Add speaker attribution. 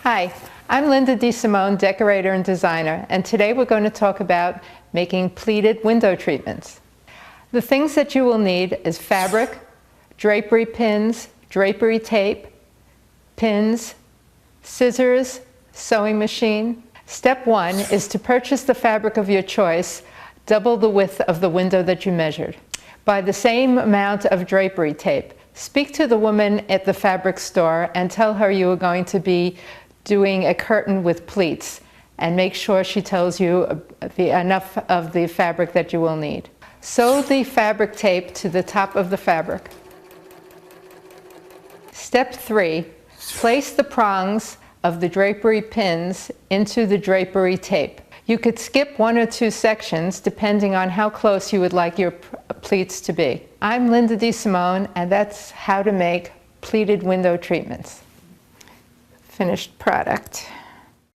Speaker 1: Hi, I'm Linda DeSimone, decorator and designer, and today we're going to talk about making pleated window treatments. The things that you will need is fabric, drapery pins, drapery tape, pins, scissors, sewing machine. Step one is to purchase the fabric of your choice, double the width of the window that you measured. Buy the same amount of drapery tape. Speak to the woman at the fabric store and tell her you are going to be doing a curtain with pleats, and make sure she tells you enough of the fabric that you will need. Sew the fabric tape to the top of the fabric. Step 3, place the prongs of the drapery pins into the drapery tape. You could skip 1 or 2 sections depending on how close you would like your pleats to be. I'm Linda DeSimone, and that's how to make pleated window treatments. Finished product.